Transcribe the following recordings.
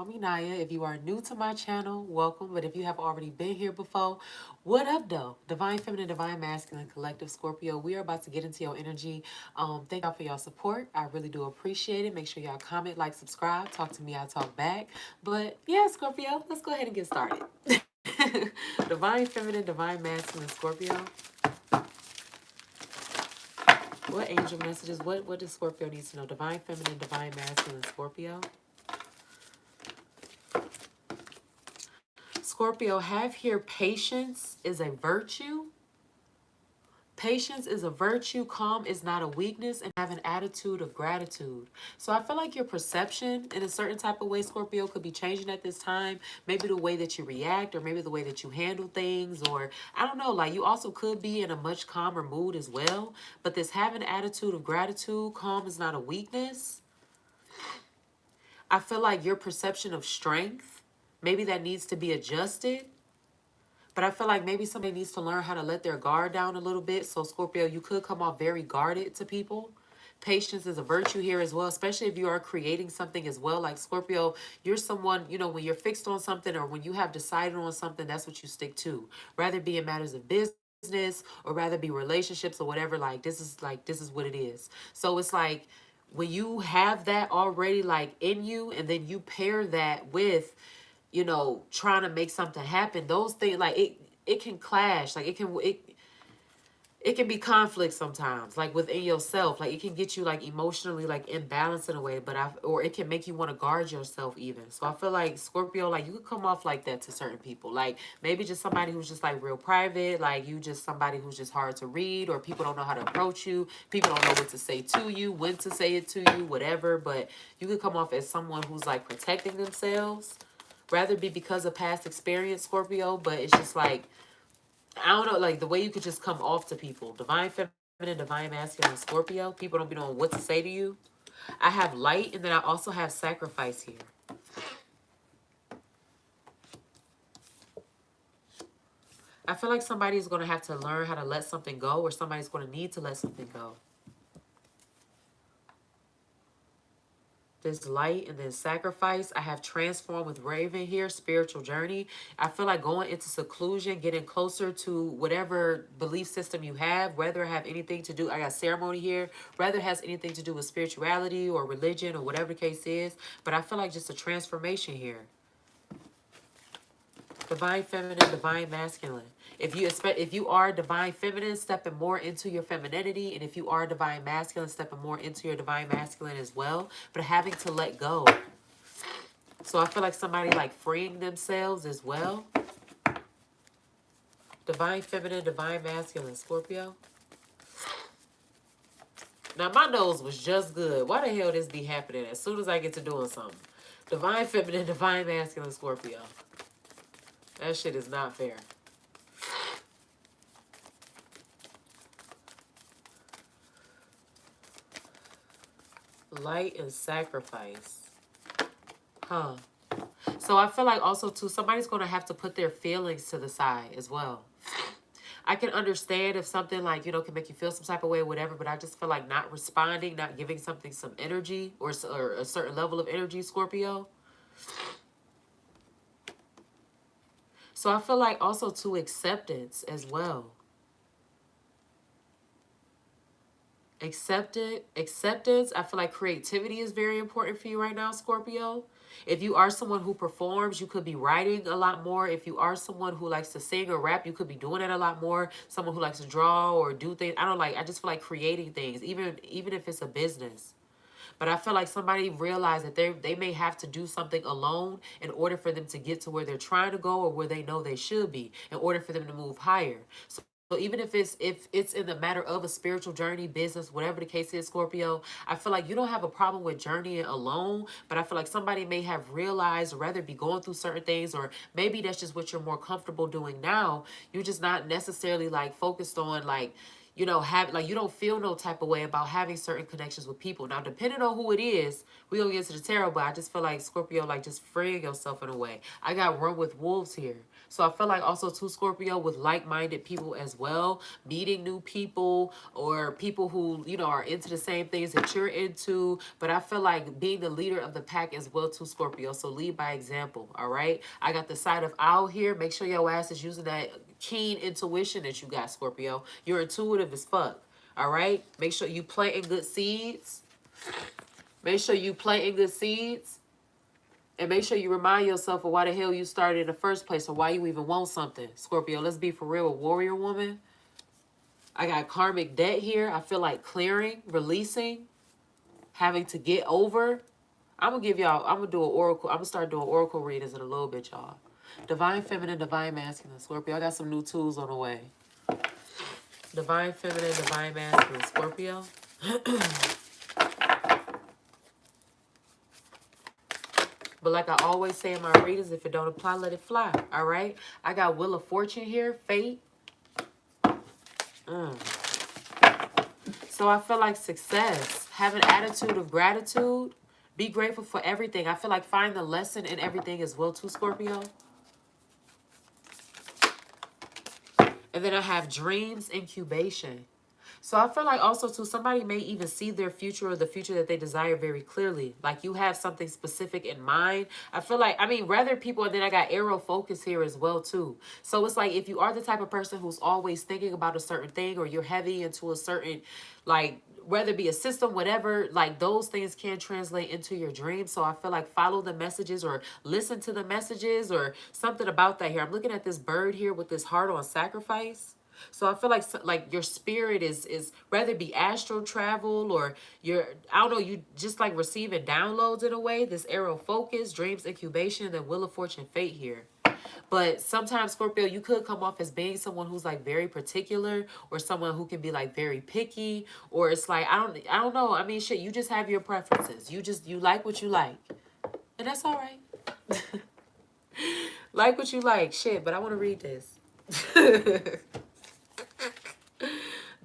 call me Naya. If you are new to my channel, welcome. But if you have already been here before, what up, though? Divine Feminine, Divine Masculine, Collective Scorpio. We are about to get into your energy. Thank y'all for your support. I really do appreciate it. Make sure y'all comment, like, subscribe. Talk to me, I talk back. But yeah, Scorpio, let's go ahead and get started. Divine Feminine, Divine Masculine, Scorpio. What angel messages? What does Scorpio need to know? Divine Feminine, Divine Masculine, Scorpio. Scorpio, have here patience is a virtue. Patience is a virtue. Calm is not a weakness, and have an attitude of gratitude. So I feel like your perception in a certain type of way, Scorpio, could be changing at this time. Maybe the way that you react, or maybe the way that you handle things, or I don't know, like you also could be in a much calmer mood as well. But this have an attitude of gratitude, calm is not a weakness. I feel like your perception of strength, maybe that needs to be adjusted. But I feel like maybe somebody needs to learn how to let their guard down a little bit. So Scorpio, you could come off very guarded to people. Patience is a virtue here as well, especially if you are creating something as well. Like Scorpio, you're someone, you know, when you're fixed on something or when you have decided on something, that's what you stick to. Rather be in matters of business or rather be relationships or whatever. This is what it is. So it's like when you have that already like in you and then you pair that with, you know, trying to make something happen, those things, like it can clash. Like it can be conflict sometimes, like within yourself. Like it can get you like emotionally like imbalanced in a way, or it can make you want to guard yourself even. So I feel like Scorpio, like you could come off like that to certain people. Like maybe just somebody who's just like real private, like you just somebody who's just hard to read, or people don't know how to approach you, people don't know what to say to you, when to say it to you, whatever. But you could come off as someone who's like protecting themselves, rather be because of past experience, Scorpio. But it's just like, I don't know, like the way you could just come off to people. Divine Feminine, Divine Masculine, Scorpio. People don't be knowing what to say to you. I have light, and then I also have sacrifice here. I feel like somebody's going to have to learn how to let something go, or somebody's going to need to let something go. This light and then sacrifice. I have transformed with Raven here, spiritual journey. I feel like going into seclusion, getting closer to whatever belief system you have, whether it have anything to do, I got ceremony here, whether it has anything to do with spirituality or religion or whatever the case is. But I feel like just a transformation here. Divine Feminine, Divine Masculine. If you are Divine Feminine, stepping more into your femininity, and if you are Divine Masculine, stepping more into your Divine Masculine as well, but having to let go. So I feel like somebody like freeing themselves as well. Divine Feminine, Divine Masculine, Scorpio. Now my nose was just good. Why the hell this be happening as soon as I get to doing something? Divine Feminine, Divine Masculine, Scorpio. That shit is not fair. Light and sacrifice. Huh. So I feel like also too, somebody's going to have to put their feelings to the side as well. I can understand if something like, you know, can make you feel some type of way or whatever, but I just feel like not responding, not giving something some energy or a certain level of energy, Scorpio. So I feel like also to acceptance as well. Acceptance. I feel like creativity is very important for you right now, Scorpio. If you are someone who performs, you could be writing a lot more. If you are someone who likes to sing or rap, you could be doing it a lot more. Someone who likes to draw or do things. I just feel like creating things, even if it's a business. But I feel like somebody realized that they may have to do something alone in order for them to get to where they're trying to go or where they know they should be, in order for them to move higher. So even if it's in the matter of a spiritual journey, business, whatever the case is, Scorpio, I feel like you don't have a problem with journeying alone, but I feel like somebody may have realized, or rather be going through certain things, or maybe that's just what you're more comfortable doing now. You're just not necessarily like focused on like, you know, have like you don't feel no type of way about having certain connections with people. Now, depending on who it is, we gonna get into the tarot, but I just feel like Scorpio, like just freeing yourself in a way. I got run with wolves here. So I feel like also too Scorpio with like-minded people as well, meeting new people or people who, you know, are into the same things that you're into. But I feel like being the leader of the pack as well too Scorpio. So lead by example, all right? I got the side of owl here. Make sure your ass is using that keen intuition that you got, Scorpio. You're intuitive as fuck, all right? Make sure you planting good seeds. Make sure you planting good seeds. And make sure you remind yourself of why the hell you started in the first place or why you even want something. Scorpio, let's be for real with warrior woman. I got karmic debt here. I feel like clearing, releasing, having to get over. I'm going to give y'all, I'm going to do an oracle. I'm going to start doing oracle readings in a little bit, y'all. Divine feminine, divine masculine. Scorpio, I got some new tools on the way. Divine feminine, divine masculine. Scorpio. But like I always say in my readings, if it don't apply, let it fly. All right? I got Wheel of Fortune here. Fate. So I feel like success. Have an attitude of gratitude. Be grateful for everything. I feel like find the lesson in everything as well too, Scorpio. And then I have dreams, incubation. So I feel like also too, somebody may even see their future or the future that they desire very clearly. Like you have something specific in mind. I feel like, I mean, rather people, and then I got arrow focus here as well too. So it's like, if you are the type of person who's always thinking about a certain thing or you're heavy into a certain, like, whether it be a system, whatever, like those things can translate into your dreams. So I feel like follow the messages or listen to the messages or something about that here. I'm looking at this bird here with this heart on sacrifice. So I feel like your spirit is whether it be astral travel or your, I don't know, you just like receiving downloads in a way. This arrow focus, dreams, incubation, and then Wheel of Fortune, fate here. But sometimes, Scorpio, you could come off as being someone who's like very particular or someone who can be like very picky, or it's like, I don't know. I mean, shit, you just have your preferences. You like what you like. And that's all right. Like what you like. Shit, but I want to read this.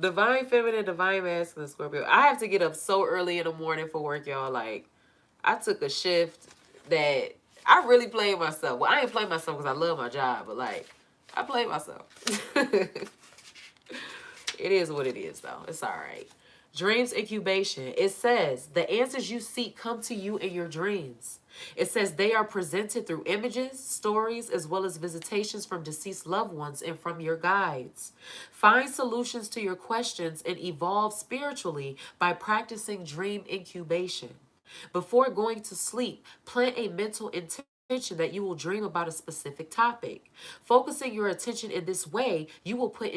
Divine feminine, divine masculine, Scorpio. I have to get up so early in the morning for work, y'all. Like, I took a shift that I really played myself. Well, I ain't playing myself because I love my job, but like, I played myself. It is what it is, though. It's all right. Dreams incubation. It says, the answers you seek come to you in your dreams. It says they are presented through images, stories, as well as visitations from deceased loved ones and from your guides. Find solutions to your questions and evolve spiritually by practicing dream incubation. Before going to sleep, plant a mental intention that you will dream about a specific topic. Focusing your attention in this way, you will put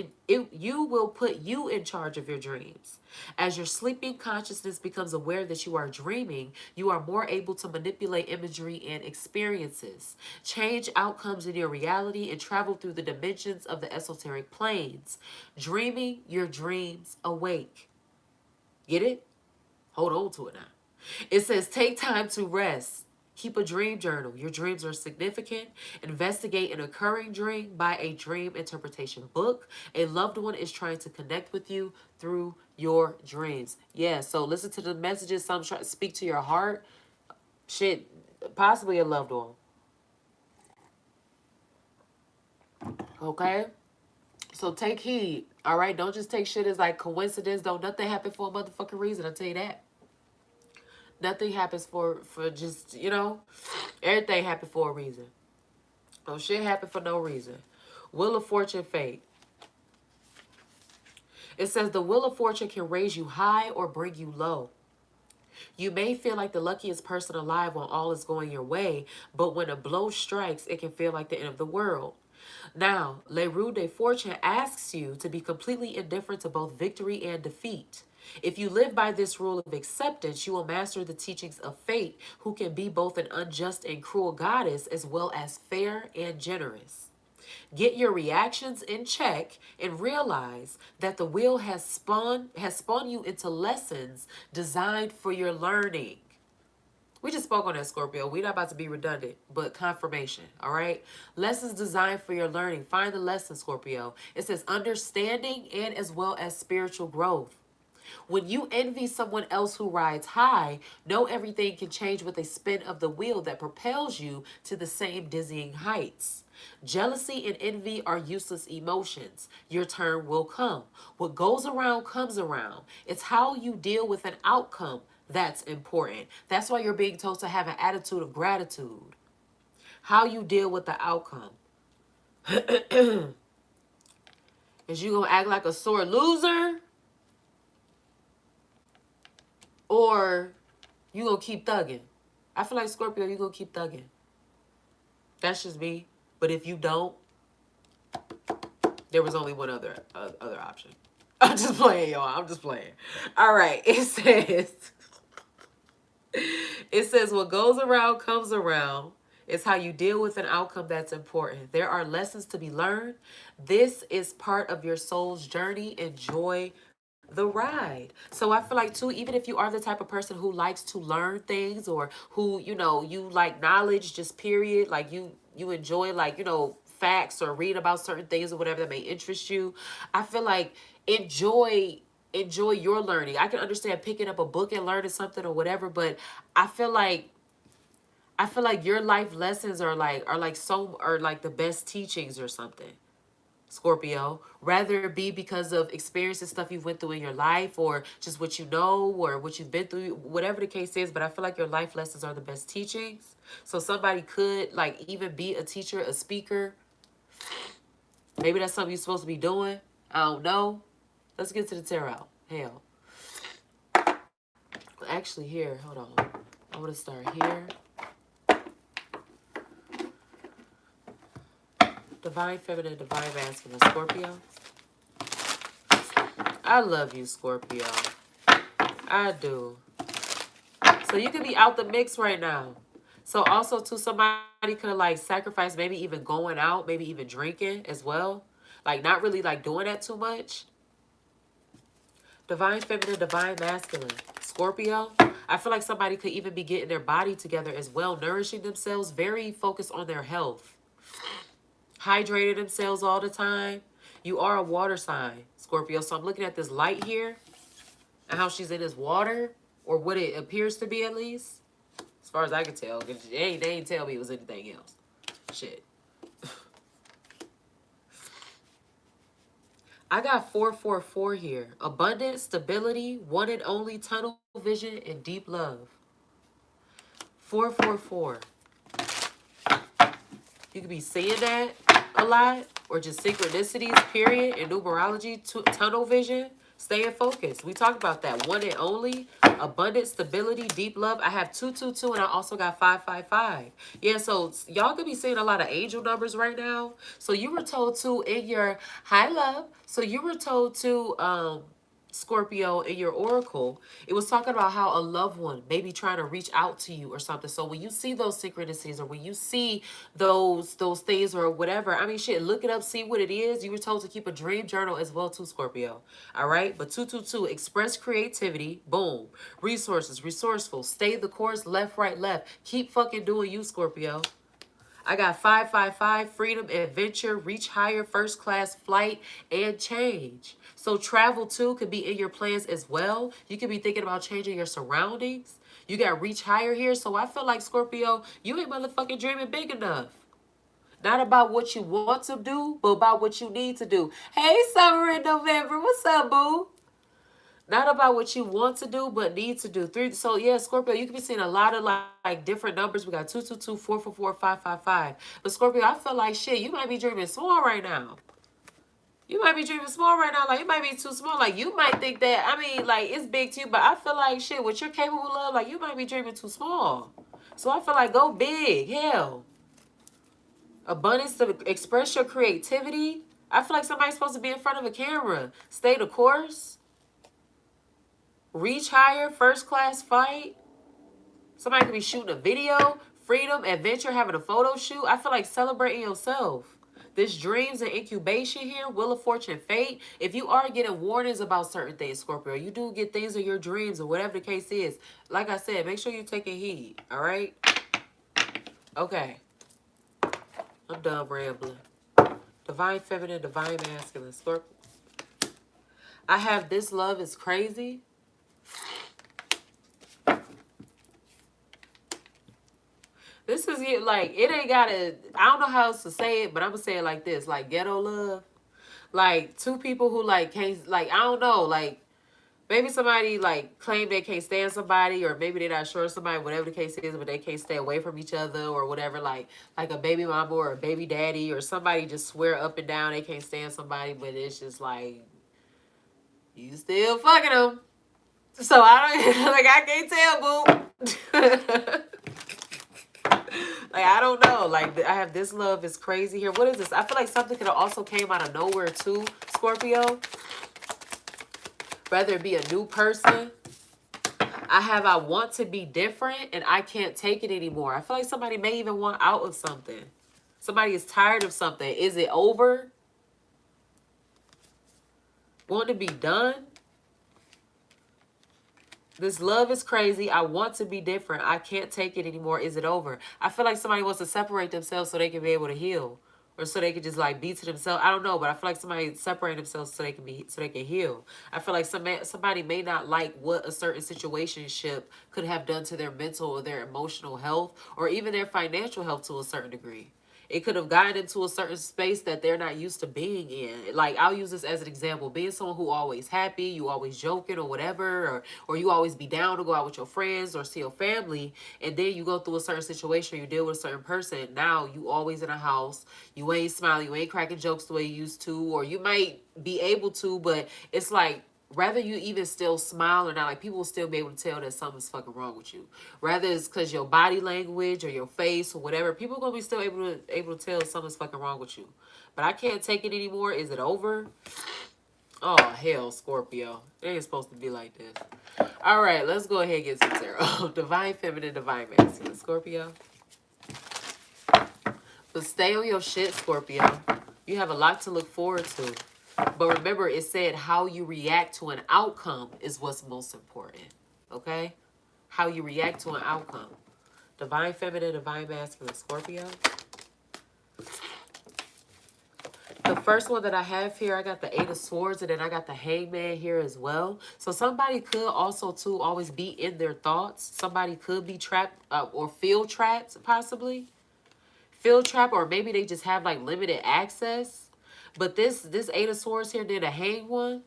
you in charge of your dreams. As your sleeping consciousness becomes aware that you are dreaming, you are more able to manipulate imagery and experiences, change outcomes in your reality, and travel through the dimensions of the esoteric planes. Dreaming your dreams awake. Get it? Hold on to it now. It says take time to rest. Keep a dream journal. Your dreams are significant. Investigate an occurring dream. Buy a dream interpretation book. A loved one is trying to connect with you through your dreams. Yeah, so listen to the messages. Some try to speak to your heart. Shit, possibly a loved one. Okay? So take heed. All right? Don't just take shit as like coincidence. Don't nothing happen for a motherfucking reason. I'll tell you that. Nothing happens for just, you know, everything happened for a reason. No shit happened for no reason. Wheel of Fortune, fate. It says the Wheel of Fortune can raise you high or bring you low. You may feel like the luckiest person alive when all is going your way, but when a blow strikes, it can feel like the end of the world. Now, Le Roue de Fortune asks you to be completely indifferent to both victory and defeat. If you live by this rule of acceptance, you will master the teachings of fate, who can be both an unjust and cruel goddess as well as fair and generous. Get your reactions in check and realize that the wheel has spun you into lessons designed for your learning. We just spoke on that, Scorpio. We're not about to be redundant, but confirmation, all right? Lessons designed for your learning. Find the lesson, Scorpio. It says understanding and as well as spiritual growth. When you envy someone else who rides high, know everything can change with a spin of the wheel that propels you to the same dizzying heights. Jealousy and envy are useless emotions. Your turn will come. What goes around comes around. It's how you deal with an outcome that's important. That's why you're being told to have an attitude of gratitude. How you deal with the outcome. Is you gonna act like a sore loser? Or you gonna keep thugging? I feel like Scorpio, you gonna keep thugging. That's just me. But if you don't, there was only one other option. I'm just playing, y'all. I'm just playing. All right. It says what goes around comes around. It's how you deal with an outcome that's important. There are lessons to be learned. This is part of your soul's journey. Enjoy the ride. So I feel like too, even if you are the type of person who likes to learn things, or who, you like knowledge, just period, like you enjoy, like, facts, or read about certain things or whatever that may interest you, I feel like enjoy your learning. I can understand picking up a book and learning something or whatever, but I feel like your life lessons are like the best teachings or something, Scorpio. Rather it be because of experiences, stuff you've went through in your life, or just what you know, or what you've been through, whatever the case is. But I feel like your life lessons are the best teachings. So somebody could like even be a teacher, a speaker. Maybe that's something you're supposed to be doing. I don't know. Let's get to the tarot. Hell. Actually, here, hold on. I want to start here. Divine Feminine, Divine Masculine, Scorpio. I love you, Scorpio. I do. So you could be out the mix right now. So also, too, somebody could have, like, sacrificed maybe even going out, maybe even drinking as well. Like, not really, like, doing that too much. Divine Feminine, Divine Masculine, Scorpio. I feel like somebody could even be getting their body together as well, nourishing themselves, very focused on their health. Hydrated themselves all the time. You are a water sign, Scorpio. So I'm looking at this light here and how she's in this water, or what it appears to be, at least. As far as I can tell. They ain't tell me it was anything else. Shit. I got 444 here. Abundance, stability, one and only, tunnel vision, and deep love. 444. You could be seeing that a lot, or just synchronicities, period, in numerology, tunnel vision, staying focused. We talked about that. One and only, abundance, stability, deep love. I have 222, and I also got 555. Yeah, so y'all could be seeing a lot of angel numbers right now. So you were told to in your high love. So you were told to Scorpio, in your oracle, it was talking about how a loved one may be trying to reach out to you or something. So when you see those synchronicities, or when you see those things or whatever, I mean, shit, look it up, see what it is. You were told to keep a dream journal as well too, Scorpio. All right, but 222, express creativity, boom, resources, resourceful, stay the course, left, right, left. Keep fucking doing you, Scorpio. I got 555, freedom, adventure, reach higher, first class flight, and change. So travel too could be in your plans as well. You could be thinking about changing your surroundings. You got reach higher here. So I feel like, Scorpio, you ain't motherfucking dreaming big enough. Not about what you want to do, but about what you need to do. Hey, summer in November. What's up, boo? Not about what you want to do, but need to do. So yeah, Scorpio, you can be seeing a lot of like different numbers. We got 222, 444, 555. But Scorpio, I feel like shit, you might be dreaming small right now. You might be dreaming small right now. Like, it might be too small. Like, you might think that, I mean, like, it's big to you. But I feel like, shit, what you're capable of, like, you might be dreaming too small. So I feel like, go big. Hell. Abundance to express your creativity. I feel like somebody's supposed to be in front of a camera. Stay the course. Reach higher, first class fight. Somebody could be shooting a video. Freedom, adventure, having a photo shoot. I feel like celebrating yourself. This dreams and incubation here, Wheel of Fortune, fate. If you are getting warnings about certain things, Scorpio, you do get things in your dreams or whatever the case is. Like I said, make sure you're taking heed, all right? Okay. I'm done rambling. Divine feminine, divine masculine, Scorpio. I have this love is crazy. This is it, like, it ain't gotta, I don't know how else to say it, but I'm gonna say it like this, like ghetto love. Like, two people who, like, can't, like, I don't know, like, maybe somebody, like, claim they can't stand somebody, or maybe they're not sure of somebody, whatever the case is, but they can't stay away from each other, or whatever, like a baby mama or a baby daddy, or somebody just swear up and down they can't stand somebody, but it's just like, you still fucking them. So I don't, like, I can't tell, boo. Like, I don't know. Like, I have this love is crazy here. What is this? I feel like something could have also came out of nowhere too, Scorpio. Whether it be a new person. I want to be different and I can't take it anymore. I feel like somebody may even want out of something. Somebody is tired of something. Is it over? Want to be done? This love is crazy. I want to be different. I can't take it anymore. Is it over? I feel like somebody wants to separate themselves so they can be able to heal. Or so they can just like be to themselves. I don't know, but I feel like somebody separate themselves so they can heal. I feel like somebody may not like what a certain situationship could have done to their mental or their emotional health or even their financial health to a certain degree. It could have gotten into a certain space that they're not used to being in. Like, I'll use this as an example. Being someone who always happy, you always joking or whatever, or you always be down to go out with your friends or see your family, and then you go through a certain situation, you deal with a certain person. Now, you always in a house. You ain't smiling, you ain't cracking jokes the way you used to, or you might be able to, but it's like, rather you even still smile or not, like people will still be able to tell that something's fucking wrong with you. Rather it's because your body language or your face or whatever, people are gonna be still able to tell something's fucking wrong with you. But I can't take it anymore. Is it over? Oh hell, Scorpio. It ain't supposed to be like this. All right, let's go ahead and get some tarot. Divine feminine, divine masculine, Scorpio. But stay on your shit, Scorpio. You have a lot to look forward to. But remember, it said how you react to an outcome is what's most important. Okay? How you react to an outcome. Divine feminine, divine masculine, Scorpio. The first one that I have here, I got the Eight of Swords, and then I got the Hangman here as well. So somebody could also, too, always be in their thoughts. Somebody could be trapped or feel trapped, possibly. Feel trapped, or maybe they just have, like, limited access. But this Eight of Swords here, then a Hang one.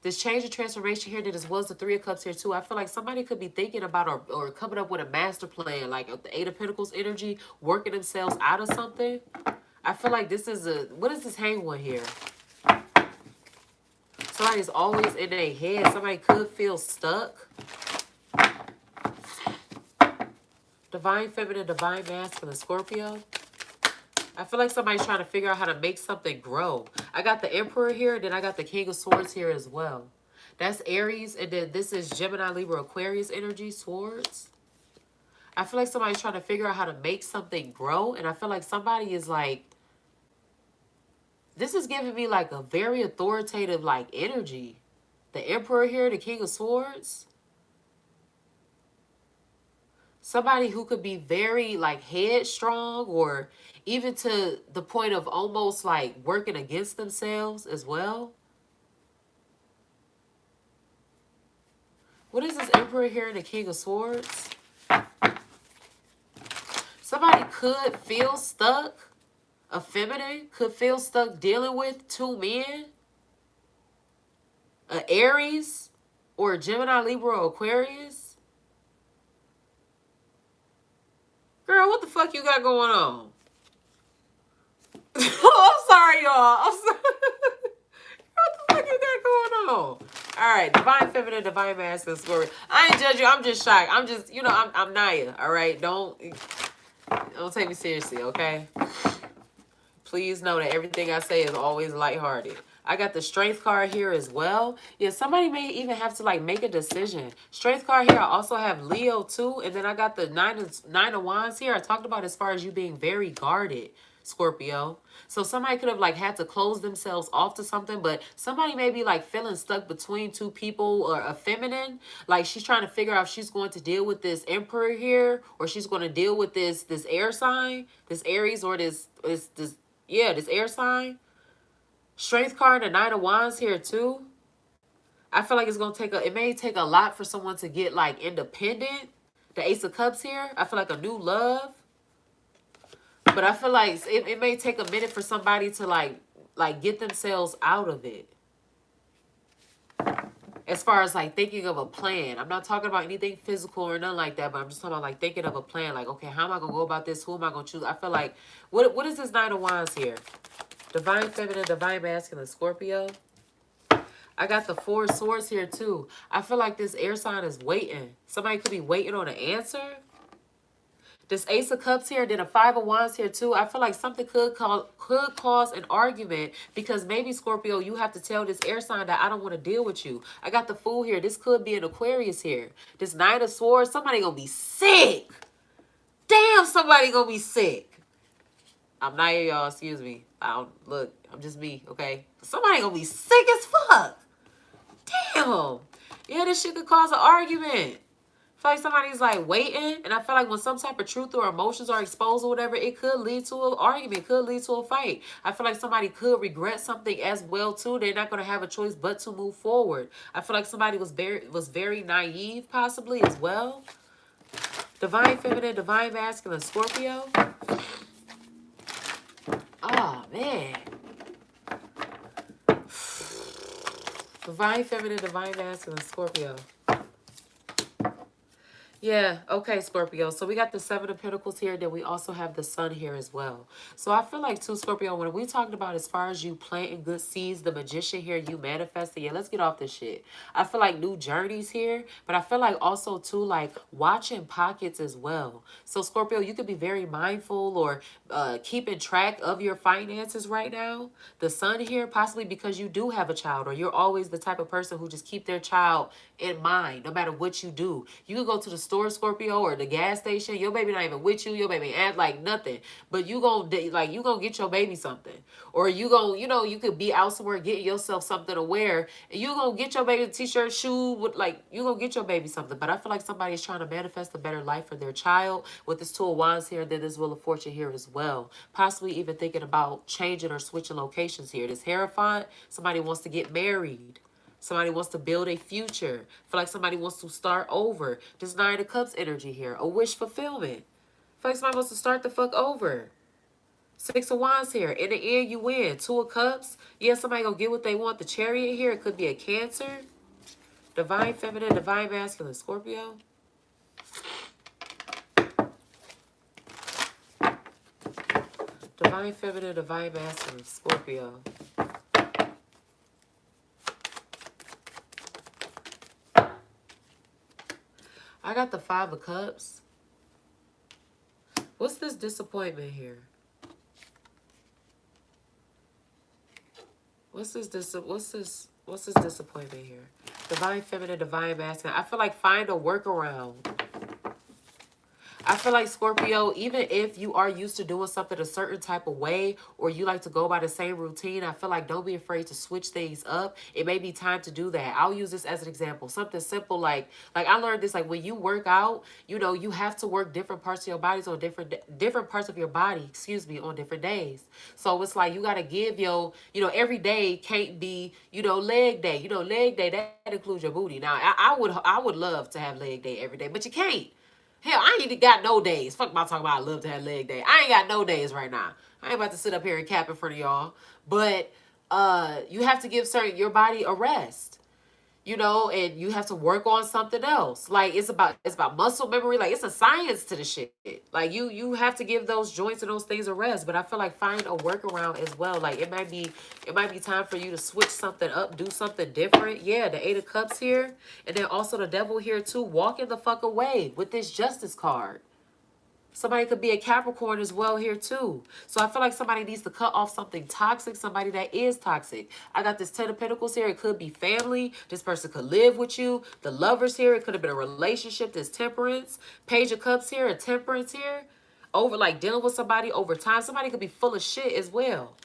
This change of transformation here, that as well as the Three of Cups here too. I feel like somebody could be thinking about or coming up with a master plan, like the Eight of Pentacles energy, working themselves out of something. I feel like this is what is this Hang one here? Somebody's always in their head. Somebody could feel stuck. Divine feminine, divine masculine, Scorpio. I feel like somebody's trying to figure out how to make something grow. I got the Emperor here, then I got the King of Swords here as well. That's Aries, and then this is Gemini, Libra, Aquarius energy, Swords. I feel like somebody's trying to figure out how to make something grow, and I feel like somebody is like, this is giving me like a very authoritative like energy. The Emperor here, the King of Swords. Somebody who could be very like headstrong or even to the point of almost like working against themselves as well. What is this Emperor here and the King of Swords? Somebody could feel stuck. A feminine could feel stuck dealing with two men. An Aries or a Gemini, Libra, or Aquarius. Girl, what the fuck you got going on? I'm sorry, y'all. I'm sorry. What the fuck you got going on? All right, divine feminine, divine masculine, Scorpio. I ain't judge you. I'm just shocked. I'm just, you know, I'm Naya. All right, don't take me seriously, okay? Please know that everything I say is always lighthearted. I got the Strength card here as well. Yeah, somebody may even have to like make a decision. Strength card here. I also have Leo too. And then I got the nine of Wands here. I talked about as far as you being very guarded, Scorpio. So somebody could have like had to close themselves off to something, but somebody may be like feeling stuck between two people or a feminine. Like she's trying to figure out if she's going to deal with this Emperor here or she's going to deal with this air sign, this Aries or this air sign. Strength card and Nine of Wands here too. I feel like it's going to it may take a lot for someone to get like independent. The Ace of Cups here. I feel like a new love. But I feel like it may take a minute for somebody to like get themselves out of it. As far as like thinking of a plan. I'm not talking about anything physical or nothing like that, but I'm just talking about like thinking of a plan. Like, okay, how am I going to go about this? Who am I going to choose? I feel like, what is this Nine of Wands here? Divine Feminine, Divine Masculine, Scorpio. I got the Four of Swords here too. I feel like this air sign is waiting. Somebody could be waiting on an answer. This Ace of Cups here, then a Five of Wands here too. I feel like something could cause an argument because maybe, Scorpio, you have to tell this air sign that I don't want to deal with you. I got the Fool here. This could be an Aquarius here. This Nine of Swords, somebody gonna be sick. Damn, somebody gonna be sick. I'm Naya, y'all. Excuse me. Look, I'm just me, okay? Somebody gonna be sick as fuck. Damn. Yeah, this shit could cause an argument. I feel like somebody's like waiting, and I feel like when some type of truth or emotions are exposed or whatever, it could lead to an argument, could lead to a fight. I feel like somebody could regret something as well too. They're not gonna have a choice but to move forward. I feel like somebody was very naive, possibly as well. Divine Feminine, Divine Masculine, Scorpio. Oh man. Divine Feminine, Divine Masculine, Scorpio. Yeah, okay, Scorpio. So we got the Seven of Pentacles here. Then we also have the Sun here as well. So I feel like, too, Scorpio, when we talked about as far as you planting good seeds, the Magician here, you manifesting. Yeah, let's get off this shit. I feel like new journeys here. But I feel like also, too, like watching pockets as well. So, Scorpio, you could be very mindful or keeping track of your finances right now. The Sun here, possibly because you do have a child or you're always the type of person who just keep their child in mind no matter what you do. You can go to the store, Scorpio, or the gas station. Your baby not even with you. Your baby act like nothing. But you gonna get your baby something. Or you gonna, you could be out somewhere getting yourself something to wear. And you gonna get your baby a t-shirt, shoe, with you gonna get your baby something. But I feel like somebody is trying to manifest a better life for their child with this Two of Wands here, and then this Wheel of Fortune here as well. Possibly even thinking about changing or switching locations here. This Hierophant, somebody wants to get married. Somebody wants to build a future. Feel like somebody wants to start over. This Nine of Cups energy here. A wish fulfillment. Feel like somebody wants to start the fuck over. Six of Wands here. In the end, you win. Two of Cups. Yeah, somebody gonna get what they want. The Chariot here. It could be a Cancer. Divine Feminine, Divine Masculine, Scorpio. Divine Feminine, Divine Masculine, Scorpio. I got the Five of Cups. What's this disappointment here? What's this disappointment here? Divine Feminine, Divine Masculine. I feel like find a workaround. I feel like, Scorpio, even if you are used to doing something a certain type of way or you like to go by the same routine, I feel like don't be afraid to switch things up. It may be time to do that. I'll use this as an example. Something simple like I learned this, like when you work out, you have to work different parts of your bodies on different parts of your body, on different days. So it's like you got to give every day can't be, leg day. Leg day, that includes your booty. Now, I would love to have leg day every day, but you can't. Hell, I ain't got no days. Fuck about talking about I love to have leg day. I ain't got no days right now. I ain't about to sit up here and cap in front of y'all. But you have to give your body a rest. And you have to work on something else. Like it's about muscle memory. Like it's a science to the shit. Like you have to give those joints and those things a rest. But I feel like find a workaround as well. Like it might be time for you to switch something up, do something different. Yeah, the Eight of Cups here. And then also the Devil here too. Walking the fuck away with this Justice card. Somebody could be a Capricorn as well here too. So I feel like somebody needs to cut off something toxic, somebody that is toxic. I got this 10 of Pentacles here. It could be family. This person could live with you. The Lovers here. It could have been a relationship. This Temperance. Page of Cups here. A Temperance here. Over like dealing with somebody over time. Somebody could be full of shit as well.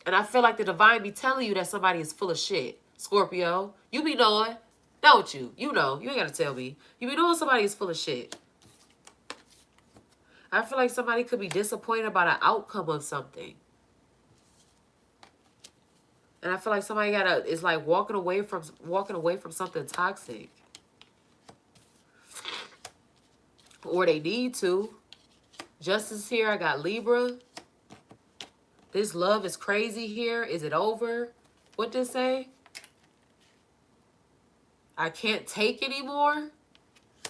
And I feel like the divine be telling you that somebody is full of shit. Scorpio, you be knowing, don't you? You know, you ain't got to tell me. You be knowing somebody is full of shit. I feel like somebody could be disappointed about an outcome of something. And I feel like somebody is like walking away from something toxic. Or they need to. Justice here, I got Libra. This love is crazy here. Is it over? What did it say? I can't take anymore.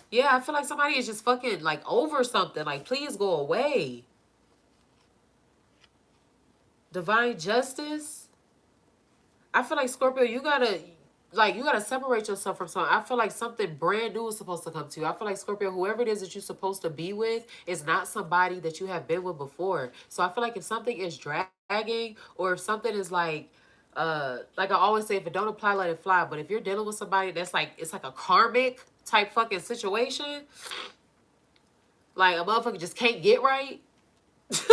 Yeah, I feel like somebody is just fucking like over something. Like, please go away. Divine justice. I feel like Scorpio, you gotta separate yourself from something. I feel like something brand new is supposed to come to you. I feel like Scorpio, whoever it is that you're supposed to be with is not somebody that you have been with before. So I feel like if something is dragging, or if something is like I always say, if it don't apply, let it fly. But if you're dealing with somebody that's like, it's like a karmic type fucking situation, like a motherfucker just can't get right.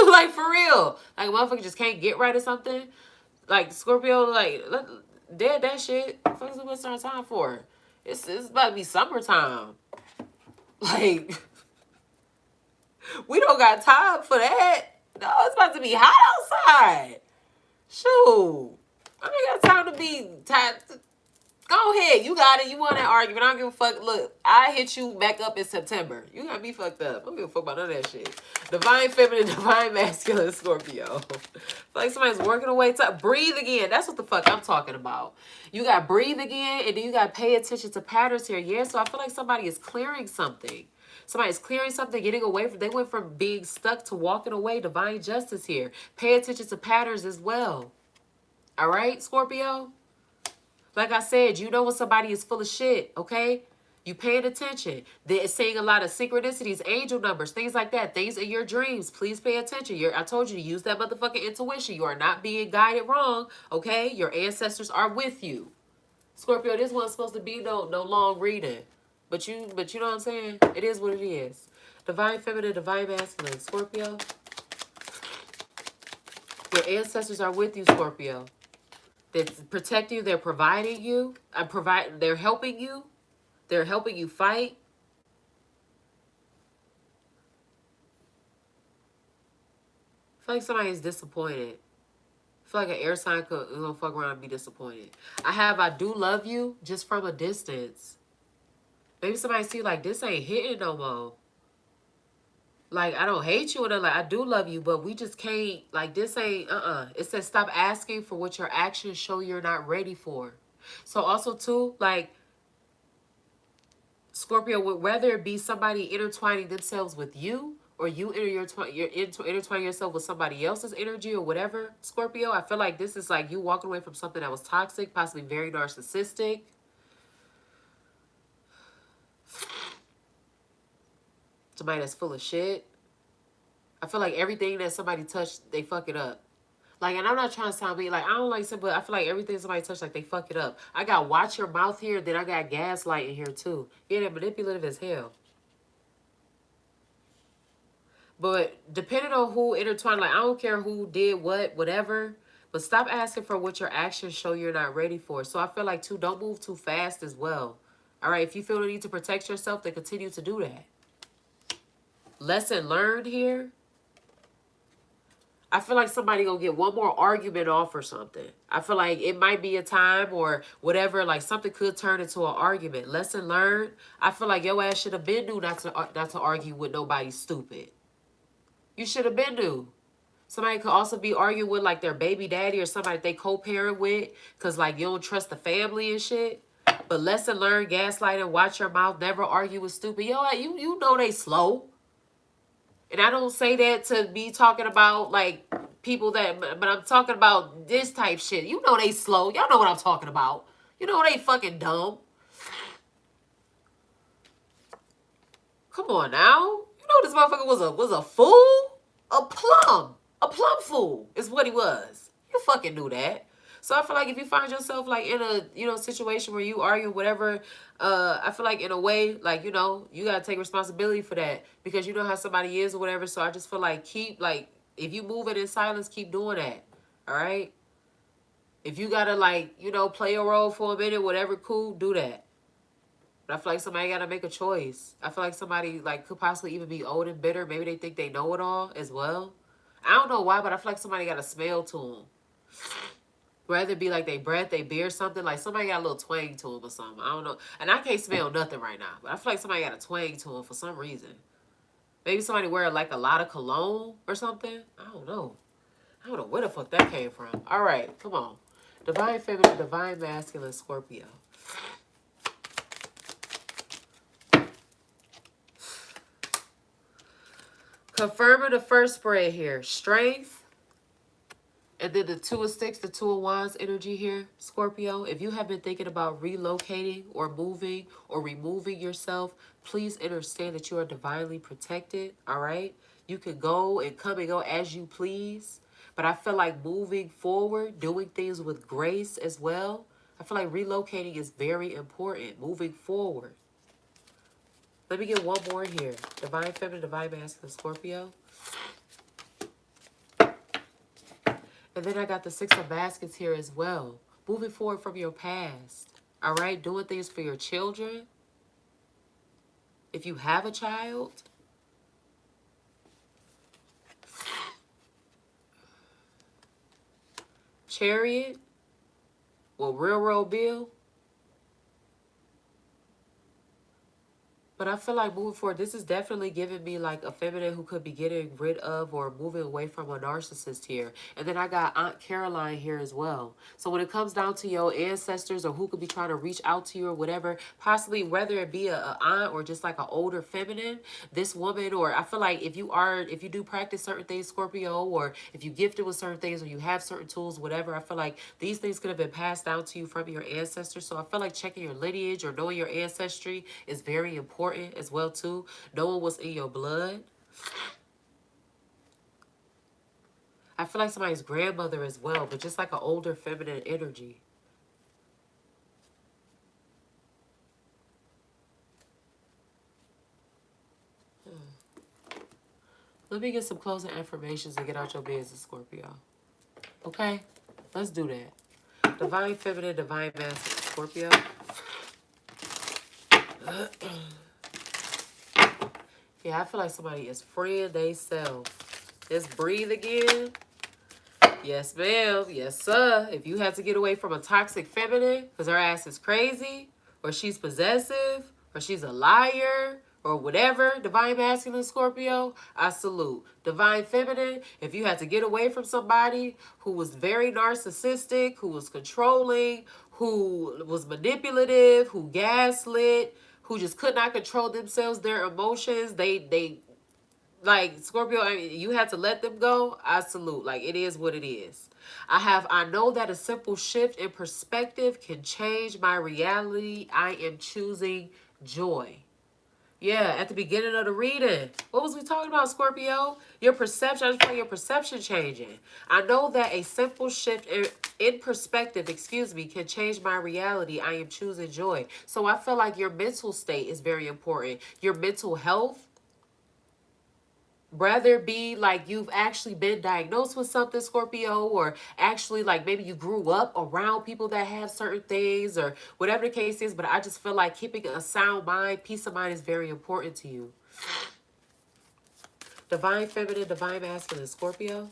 Like, for real. Like, a motherfucker just can't get right or something. Like, Scorpio, like, dead that shit. What the fuck is we wasting our time for? It's about to be summertime. Like, we don't got time for that. No, it's about to be hot outside. Shoot. I ain't got time to be tired. Go ahead. You got it. You won that argument. I don't give a fuck. Look, I hit you back up in September. You got me fucked up. I don't give a fuck about none of that shit. Divine feminine, divine masculine, Scorpio. Like somebody's working away. Breathe again. That's what the fuck I'm talking about. You got breathe again, and then you got pay attention to patterns here. Yeah, so I feel like somebody is clearing something. Somebody's clearing something, getting away from, they went from being stuck to walking away. Divine justice here. Pay attention to patterns as well. All right, Scorpio? Like I said, you know when somebody is full of shit, okay? You paying attention. They're seeing a lot of synchronicities, angel numbers, things like that. Things in your dreams. Please pay attention. I told you to use that motherfucking intuition. You are not being guided wrong, okay? Your ancestors are with you. Scorpio, this one's supposed to be no long reading. But you know what I'm saying? It is what it is. Divine feminine, divine masculine. Scorpio. Your ancestors are with you, Scorpio. They protect you. They're providing you. They're helping you. They're helping you fight. I feel like somebody is disappointed. I feel like an air sign could fuck around and be disappointed. I do love you just from a distance. Maybe somebody see like this ain't hitting no more. Like, I don't hate you, and like, I do love you, but we just can't, like, this ain't, It says stop asking for what your actions show you're not ready for. So also, too, like, Scorpio, would whether it be somebody intertwining themselves with you, or you intertwining yourself with somebody else's energy or whatever, Scorpio, I feel like this is like you walking away from something that was toxic, possibly very narcissistic. Somebody that's full of shit. I feel like everything that somebody touched, they fuck it up. Like, and I'm not trying to sound mean. Like, I don't like simple. I feel like everything somebody touched, like, they fuck it up. I got watch your mouth here. Then I got gaslight in here, too. Yeah, they're manipulative as hell. But depending on who intertwined, like, I don't care who did what, whatever. But stop asking for what your actions show you're not ready for. So I feel like, too, don't move too fast as well. All right, if you feel the need to protect yourself, then continue to do that. Lesson learned here. I feel like somebody gonna get one more argument off or something. I feel like it might be a time or whatever, like something could turn into an argument. Lesson learned. I feel like your ass should have been knew not to argue with nobody stupid. You should have been knew. Somebody could also be arguing with like their baby daddy or somebody they co-parent with because like you don't trust the family and shit. But lesson learned, gaslighting, watch your mouth, never argue with stupid. Yo, you know they slow. And I don't say that to be talking about, like, people that... But I'm talking about this type shit. You know they slow. Y'all know what I'm talking about. You know they fucking dumb. Come on now. You know this motherfucker was a fool? A plum fool is what he was. You fucking knew that. So I feel like if you find yourself like in a, you know, situation where you argue whatever, I feel like in a way, like, you know, you gotta take responsibility for that because you know how somebody is or whatever. So I just feel like keep like, if you move it in silence, keep doing that. All right. If you gotta like, you know, play a role for a minute, whatever, cool, do that. But I feel like somebody gotta make a choice. I feel like somebody like could possibly even be old and bitter. Maybe they think they know it all as well. I don't know why, but I feel like somebody got a smell to them. Rather it be like they breath, they beer, something. Like somebody got a little twang to them or something. I don't know. And I can't smell nothing right now. But I feel like somebody got a twang to them for some reason. Maybe somebody wear like a lot of cologne or something. I don't know. I don't know where the fuck that came from. All right, come on. Divine Feminine, Divine Masculine, Scorpio. Confirming the first spread here. Strength. And then the Two of Sticks, the Two of Wands energy here, Scorpio. If you have been thinking about relocating or moving or removing yourself, please understand that you are divinely protected, all right? You can go and come and go as you please. But I feel like moving forward, doing things with grace as well. I feel like relocating is very important, moving forward. Let me get one more here. Divine Feminine, Divine Masculine, Scorpio. And then I got the Six of Baskets here as well. Moving forward from your past. All right? Doing things for your children. If you have a child. Chariot. Well, Railroad Bill. But I feel like moving forward, this is definitely giving me like a feminine who could be getting rid of or moving away from a narcissist here. And then I got Aunt Caroline here as well. So when it comes down to your ancestors or who could be trying to reach out to you or whatever, possibly whether it be a aunt or just like an older feminine, this woman, or I feel like if you do practice certain things, Scorpio, or if you gifted with certain things or you have certain tools, whatever, I feel like these things could have been passed down to you from your ancestors. So I feel like checking your lineage or knowing your ancestry is very important as well too. Knowing what's in your blood. I feel like somebody's grandmother as well, but just like an older feminine energy. Let me get some closing affirmations and get out your business, Scorpio. Okay? Let's do that. Divine Feminine, Divine Masculine, Scorpio. Yeah, I feel like somebody is freeing themselves. Let's breathe again. Yes, ma'am. Yes, sir. If you have to get away from a toxic feminine because her ass is crazy, or she's possessive, or she's a liar, or whatever, Divine Masculine, Scorpio, I salute. Divine Feminine, if you had to get away from somebody who was very narcissistic, who was controlling, who was manipulative, who gaslit, who just could not control themselves, their emotions, they like Scorpio, I mean, you have to let them go. I salute. Like, it is what it is. I know that a simple shift in perspective can change my reality. I am choosing joy. Yeah, at the beginning of the reading. What was we talking about, Scorpio? Your perception. I just feel your perception changing. I know that a simple shift in perspective, can change my reality. I am choosing joy. So I feel like your mental state is very important. Your mental health. Rather be like you've actually been diagnosed with something, Scorpio, or actually like maybe you grew up around people that have certain things or whatever the case is. But I just feel like keeping a sound mind, peace of mind is very important to you. Divine Feminine, Divine Masculine, Scorpio.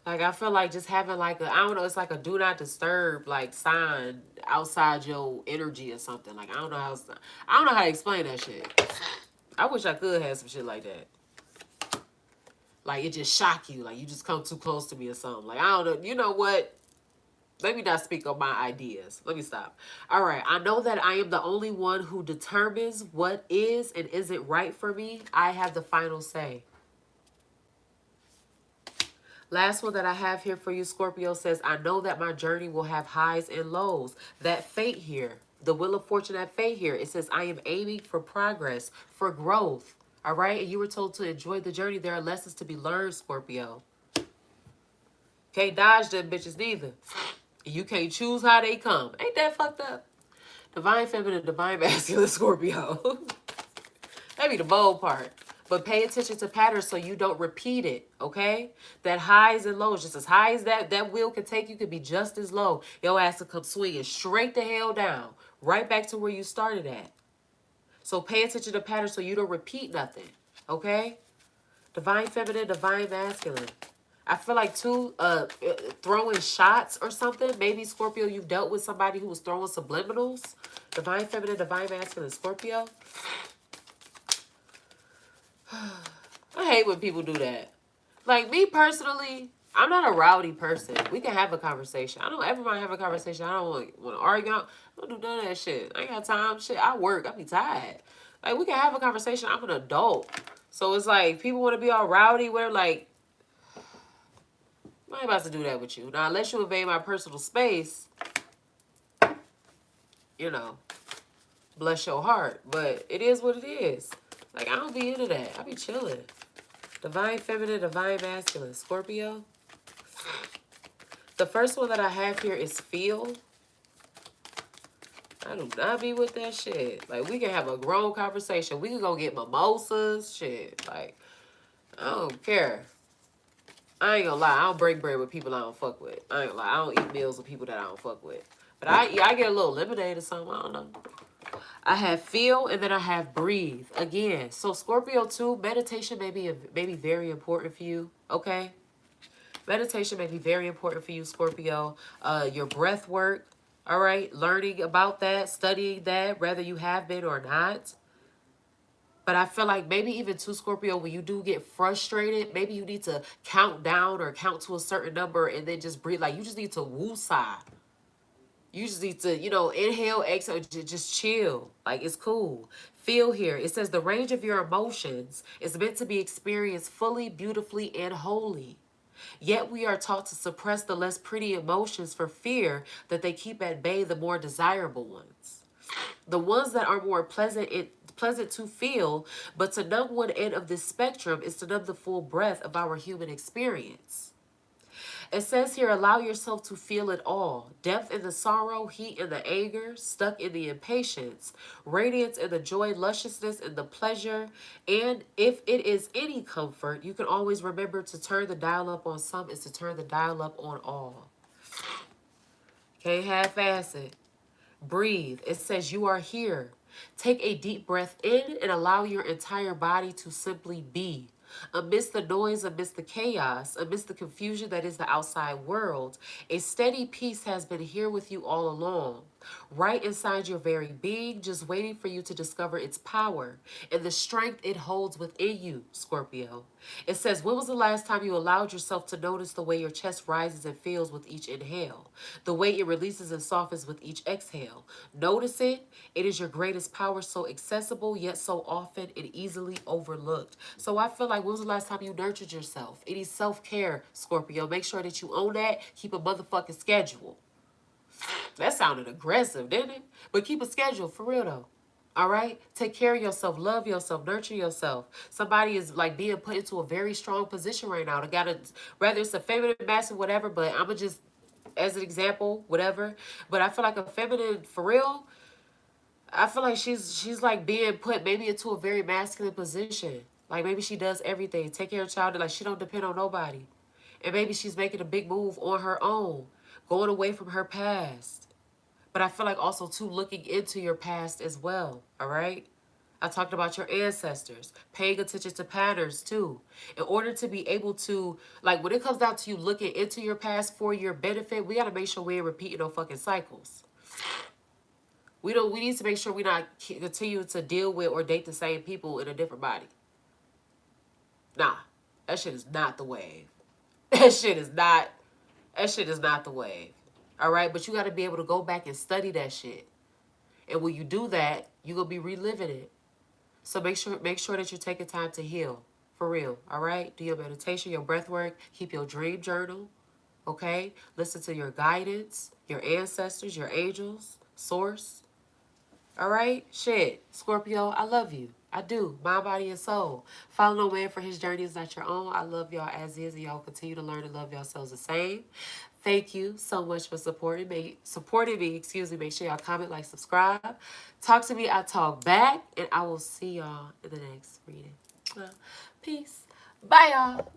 Like, I feel like just having like a, I don't know, it's like a do not disturb like sign outside your energy or something. Like, I don't know how to explain that shit. I wish I could have some shit like that. Like, it just shock you. Like, you just come too close to me or something. Like, I don't know. You know what? Let me not speak on my ideas. Let me stop. All right. I know that I am the only one who determines what is and isn't right for me. I have the final say. Last one that I have here for you, Scorpio, says, I know that my journey will have highs and lows. That fate here. The Wheel of Fortune at Fate here. It says, I am aiming for progress, for growth. All right? And you were told to enjoy the journey. There are lessons to be learned, Scorpio. Can't dodge them bitches neither. You can't choose how they come. Ain't that fucked up? Divine feminine, divine masculine, Scorpio. That be the bold part. But pay attention to patterns so you don't repeat it, okay? That highs and lows, just as high as that wheel can take, you could be just as low. Your ass to come swinging straight the hell down, right back to where you started at. So pay attention to patterns so you don't repeat nothing, okay? Divine feminine, divine masculine. I feel like too, throwing shots or something. Maybe Scorpio, you've dealt with somebody who was throwing subliminals. Divine feminine, divine masculine, Scorpio. I hate when people do that. Like, me personally, I'm not a rowdy person. We can have a conversation. I don't ever want to have a conversation. I don't want to argue. I don't do none of that shit. I ain't got time. Shit, I work. I be tired. Like, we can have a conversation. I'm an adult. So it's like, people want to be all rowdy where, like, I ain't about to do that with you. Now, unless you invade my personal space, you know, bless your heart. But it is what it is. Like, I don't be into that. I be chilling. Divine feminine, divine masculine, Scorpio. The first one that I have here is feel. I do not be with that shit. Like, we can have a grown conversation. We can go get mimosas, shit. Like, I don't care. I ain't gonna lie. I don't break bread with people I don't fuck with. I ain't gonna lie. I don't eat meals with people that I don't fuck with. But I get a little lemonade or something. I don't know. I have feel, and then I have breathe. Again, so Scorpio too, meditation may be very important for you, okay? Meditation may be very important for you, Scorpio. Your breath work, all right? Learning about that, studying that, whether you have been or not. But I feel like maybe even too, Scorpio, when you do get frustrated, maybe you need to count down or count to a certain number and then just breathe. Like, you just need to woosah. You just need to, inhale, exhale, just chill. Like, it's cool. Feel here. It says the range of your emotions is meant to be experienced fully, beautifully, and wholly. Yet we are taught to suppress the less pretty emotions for fear that they keep at bay the more desirable ones. The ones that are more pleasant to feel, but to numb one end of this spectrum is to numb the full breadth of our human experience. It says here, allow yourself to feel it all. Depth in the sorrow, heat in the anger, stuck in the impatience, radiance in the joy, lusciousness in the pleasure. And if it is any comfort, you can always remember to turn the dial up on some is to turn the dial up on all. Can't half-ass it. Breathe. It says you are here. Take a deep breath in and allow your entire body to simply be. Amidst the noise, amidst the chaos, amidst the confusion that is the outside world, a steady peace has been here with you all along, right inside your very being, just waiting for you to discover its power and the strength it holds within you, Scorpio. It says, when was the last time you allowed yourself to notice the way your chest rises and feels with each inhale, the way it releases and softens with each exhale? Notice it. It is your greatest power, so accessible, yet so often and easily overlooked. So I feel like, when was the last time you nurtured yourself? It is self-care, Scorpio. Make sure that you own that. Keep a motherfucking schedule. That sounded aggressive, didn't it? But keep a schedule, for real though. All right? Take care of yourself. Love yourself. Nurture yourself. Somebody is like being put into a very strong position right now. They gotta, whether it's a feminine, masculine, whatever, but I'm going to just, as an example, whatever. But I feel like a feminine, for real, I feel like she's like being put maybe into a very masculine position. Like, maybe she does everything. Take care of child. Like, she don't depend on nobody. And maybe she's making a big move on her own. Going away from her past. But I feel like also, too, looking into your past as well. All right? I talked about your ancestors. Paying attention to patterns, too. In order to be able to, like, when it comes down to you looking into your past for your benefit, we got to make sure we ain't repeating no fucking cycles. We need to make sure we not continue to deal with or date the same people in a different body. Nah, that shit is not the wave. That shit is not the wave. All right, but you got to be able to go back and study that shit. And when you do that, you're going to be reliving it. So make sure that you're taking time to heal. For real, all right? Do your meditation, your breath work. Keep your dream journal, okay? Listen to your guidance, your ancestors, your angels, source. All right? Shit. Scorpio, I love you. I do. Mind, body, and soul. Follow no man for his journey is not your own. I love y'all as is, and y'all continue to learn and love yourselves the same. Thank you so much for supporting me. Excuse me. Make sure y'all comment, like, subscribe. Talk to me. I talk back. And I will see y'all in the next reading. Well, peace. Bye, y'all.